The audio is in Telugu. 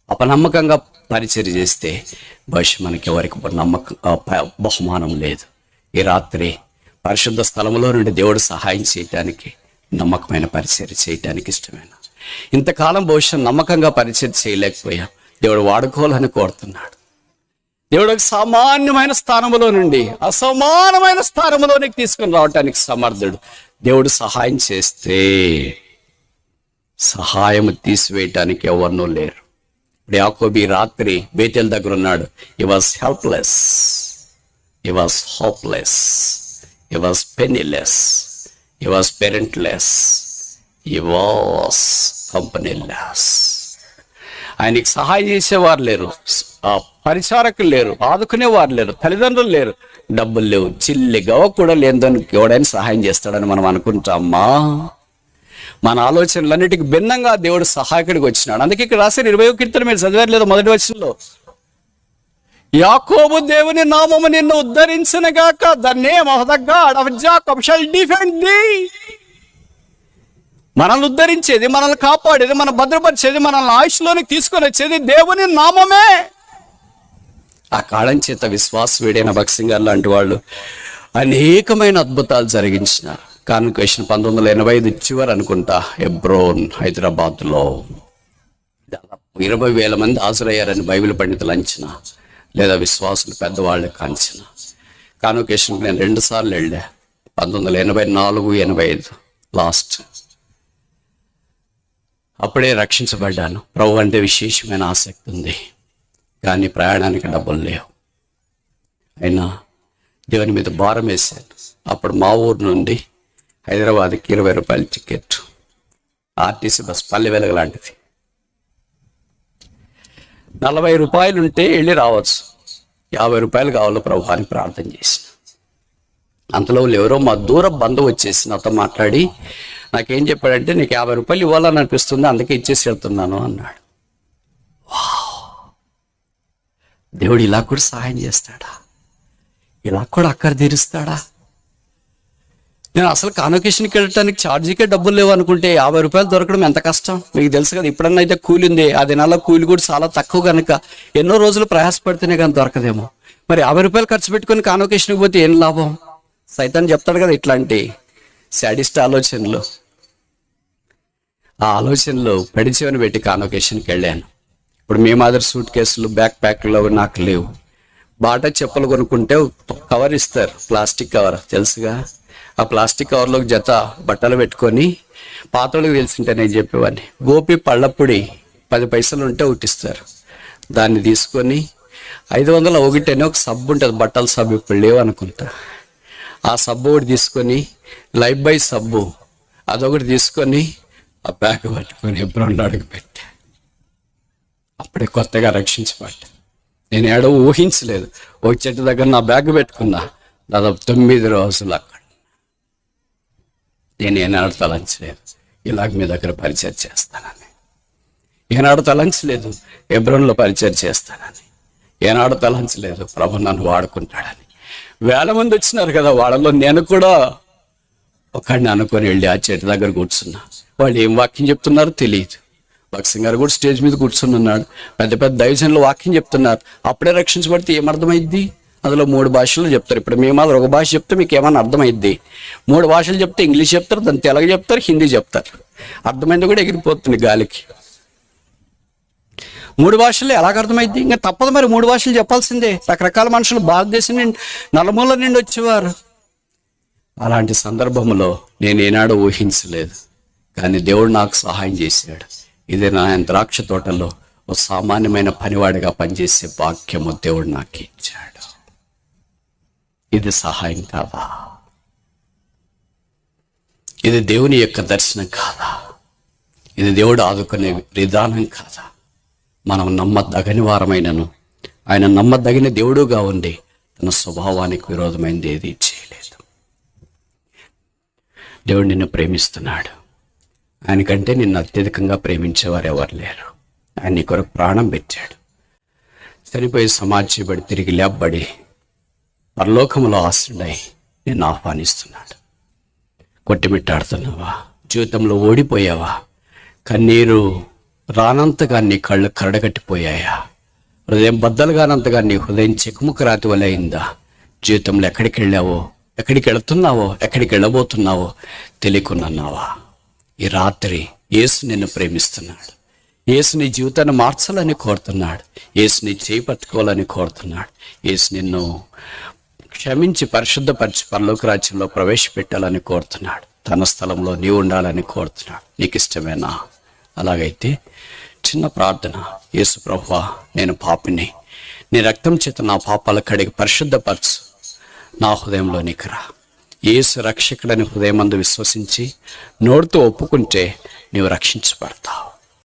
అపనమ్మకంగా పరిచర్య చేస్తే భవిష్యత్ మనకి ఎవరికి బహుమానం లేదు. ఈ రాత్రి పరిశుద్ధ స్థలంలో నుండి దేవుడు సహాయం చేయటానికి, నమ్మకమైన పరిచర్య చేయటానికి ఇష్టమైన ఇంతకాలం భవిష్యత్ నమ్మకంగా పరిచర్య చేయలేకపోయా, దేవుడు వాడుకోవాలని కోరుతున్నాడు. దేవుడు ఒక సామాన్యమైన స్థానంలో నుండి అసమానమైన స్థానంలోనికి తీసుకుని రావటానికి సమర్థుడు. దేవుడు సహాయం చేస్తే సహాయం తీసివేయటానికి ఎవరినూ లేరు. ఇప్పుడు యాకోబు రాత్రి బేతేల్ దగ్గర ఉన్నాడు. He was helpless, he was hopeless, he was penniless, he was parentless, he was companyless. ఆయనకి సహాయం చేసేవారు లేరు, పరిచారకులు లేరు, ఆదుకునేవారు లేరు, తల్లిదండ్రులు లేరు, డబ్బులు లేవు, చిల్లి గవ కూడా లేదని ఎవడైనా సహాయం చేస్తాడని మనం అనుకుంటామా? మన ఆలోచనలన్నిటికీ భిన్నంగా దేవుడు సహాయకుడికి వచ్చినాడు. అందుకే ఇక్కడ రాసిన 20వ కీర్తన మీరు చదివారు లేదా? మొదటి వచనంలో యాకోబు దేవుని నామము నిన్ను ఉద్ధరించునుగాక. The name of the God of Jacob shall defend thee. మనల్ని ఉద్ధరించేది, మనల్ని కాపాడేది, మనం భద్రపరిచేది, మనల్ని ఆయుష్లోనికి తీసుకొని వచ్చేది దేవుని నామమే. ఆ కాళం చేత విశ్వాసవీడైన భక్సింగ్ గారు లాంటి వాళ్ళు అనేకమైన అద్భుతాలు జరిగించినారు. కాన్వకేషన్ 1985 చివరి అనుకుంటా హెబ్రోన్ హైదరాబాద్లో దాదాపు 20,000 మంది హాజరయ్యారని బైబిల్ పండితులు అంచనా, లేదా విశ్వాసులు పెద్దవాళ్ళకి అంచనా. కాన్వకేషన్కి నేను 2 సార్లు వెళ్ళా, 1984, 85 లాస్ట్. అప్పుడే రక్షించబడ్డాను. ప్రభు అంటే విశేషమైన ఆసక్తి ఉంది, కానీ ప్రయాణానికి డబ్బులు లేవు. అయినా దేవుని మీద భారం వేశాను. అప్పుడు మా ఊరు నుండి హైదరాబాద్కి 20 రూపాయల ticket, RTC bus, Palle Velugu లాంటిది. 40 రూపాయలు ఉంటే వెళ్ళి రావచ్చు, 50 రూపాయలు కావాలో ప్రభు అని ప్రార్థన చేసిన. అంతలో ఎవరో మా దూర బంధువు వచ్చేసి నాతో మాట్లాడి నాకేం చెప్పాడంటే, నీకు 50 రూపాయలు ఇవ్వాలని అనిపిస్తుంది, అందుకే ఇచ్చేసి వెళ్తున్నాను అన్నాడు. దేవుడు ఇలా కూడా సహాయం చేస్తాడా? ఇలా కూడా అక్కర తీరుస్తాడా? నేను అసలు కాన్వకేషన్కి వెళ్ళటానికి ఛార్జీకే డబ్బులు లేవు అనుకుంటే 50 రూపాయలు దొరకడం ఎంత కష్టం మీకు తెలుసు కదా. ఇప్పుడన్నా అయితే కూలి ఉంది, ఆ దినాల్లో కూలి కూడా చాలా తక్కువ కనుక ఎన్నో రోజులు ప్రయాసపడితేనే కానీ దొరకదేమో. మరి 50 రూపాయలు ఖర్చు పెట్టుకుని కాన్వకేషన్కి పోతే ఏం లాభం? సైతాన్ చెప్తాడు కదా ఇట్లాంటి శాడిస్ట్ ఆలోచనలు. ఆ ఆలోచనలు పడిచేవని పెట్టి కాన్వకేషన్కి వెళ్ళాను. ఇప్పుడు మీ మాదిరి సూట్ కేసులు, బ్యాక్ ప్యాక్లు నాకు లేవు. బాటా చెప్పులు కొనుక్కుంటే కవర్ ఇస్తారు, ప్లాస్టిక్ కవర్ తెలుసుగా. ఆ ప్లాస్టిక్ కవర్లో జత బట్టలు పెట్టుకొని, పాతోళ్ళకి తెలిసింటే నేను చెప్పేవాడిని, గోపి పళ్ళప్పుడి 10 పైసలు ఉంటే ఒకటిస్తారు. దాన్ని తీసుకొని 500 ఒకటేనే ఒక సబ్బు ఉంటుంది, బట్టల సబ్బు ఇప్పుడు లేవు అనుకుంటా. ఆ సబ్బు ఒకటి తీసుకొని, లైఫ్ బాయ్ సబ్బు అదొకటి తీసుకొని ఆ బ్యాగ్ పట్టుకొని ఎబ్రోన్ అడుగు పెట్టా. అప్పుడే కొత్తగా రక్షించబడ్డా. నేను ఏడో ఊహించలేదు. ఒక చెట్టు దగ్గర నా బ్యాగ్ పెట్టుకున్నా, దాదాపు 9 రోజులు అక్కడ. నేను ఏనాడు తలంచలేదు ఇలాగ మీ దగ్గర పరిచయం చేస్తానని, ఏనాడు తలంచలేదు ఎబ్రోన్లో పరిచయం చేస్తానని, ఏనాడు తలంచలేదు ప్రభు నన్ను వాడుకుంటాడని. 1000 మంది వచ్చినారు కదా, వాళ్ళలో నేను కూడా ఒకడిని అనుకొని వెళ్ళి ఆ చెట్టు దగ్గర కూర్చున్నా. వాళ్ళు ఏం వాక్యం చెప్తున్నారో తెలియదు. భక్సింగ్ గారు కూడా స్టేజ్ మీద కూర్చుని ఉన్నాడు. పెద్ద పెద్ద దైవజనులు వాక్యం చెప్తున్నారు. అప్పుడే రక్షించబడితే ఏమర్థమైద్ది? అందులో 3 భాషలు చెప్తారు. ఇప్పుడు మేము మాది ఒక భాష చెప్తే మీకు ఏమన్నా అర్థమైద్ది? 3 భాషలు చెప్తే ఇంగ్లీష్ చెప్తారు, దాన్ని తెలుగు చెప్తారు, హిందీ చెప్తారు. అర్థమైంది కూడా ఎగిరిపోతుంది గాలికి. 3 భాషలు ఎలాగ అర్థమైద్ది? ఇంకా తప్పదు మరి, 3 భాషలు చెప్పాల్సిందే. రకరకాల మనుషులు భారతదేశం నుండి నలుమూల నుండి వచ్చేవారు. అలాంటి సందర్భంలో నేను ఏనాడో ఊహించలేదు, కానీ దేవుడు నాకు సహాయం చేశాడు. ఇది నా ద్రాక్ష తోటలో ఒక సామాన్యమైన పనివాడిగా పనిచేసే భాగ్యము దేవుడు నాకు ఇచ్చాడు. ఇది సహాయం కాదా? ఇది దేవుని యొక్క దర్శనం కాదా? ఇది దేవుడు ఆదుకునే విధానం కాదా? మనం నమ్మదగని వారమైనను ఆయన నమ్మదగిన దేవుడుగా ఉండి తన స్వభావానికి విరోధమైనది ఏది చేయలేదు. దేవుడు నిన్ను ప్రేమిస్తున్నాడు. ఆయనకంటే నిన్ను అత్యధికంగా ప్రేమించేవారు ఎవరు లేరు. ఆయన నీ కొరకు ప్రాణం పెట్టాడు. చనిపోయి సమాధి చేయబడి తిరిగి లేపబడి పరలోకములో ఆశ్రుడై నిన్ను ఆహ్వానిస్తున్నాడు. కొట్టిమిట్టాడుతున్నావా? జీవితంలో ఓడిపోయావా? కన్నీరు రానంతగా నీ కళ్ళు కరడగట్టిపోయాయా? హృదయం బద్దలుగానంతగా నీ హృదయం చెకుముకు రాతి వలె అయిందా? జీవితంలో ఎక్కడికి వెళ్ళావో, ఎక్కడికి వెళుతున్నావో, ఎక్కడికి వెళ్ళబోతున్నావో తెలియకున్నావా? ఈ రాత్రి యేసు నిన్ను ప్రేమిస్తున్నాడు. యేసు నీ జీవితాన్ని మార్చాలని కోరుతున్నాడు. యేసు నీ చేయి పట్టుకోవాలని కోరుతున్నాడు. యేసు నిన్ను క్షమించి పరిశుద్ధపరిచి పరలోక రాజ్యంలో ప్రవేశపెట్టాలని కోరుతున్నాడు. తన స్థలంలో నీవు ఉండాలని కోరుతున్నాడు. నీకు ఇష్టమేనా? అలాగైతే చిన్న ప్రార్థన. యేసు ప్రభువా, నేను పాపిని, నీ రక్తం చేత నా పాపాల కడిగి పరిశుద్ధపరచు, నా హృదయంలోనికి రా. యేసు రక్షకుడని హృదయమందు విశ్వసించి నోటితో ఒప్పుకుంటే నీవు రక్షించబడతావు.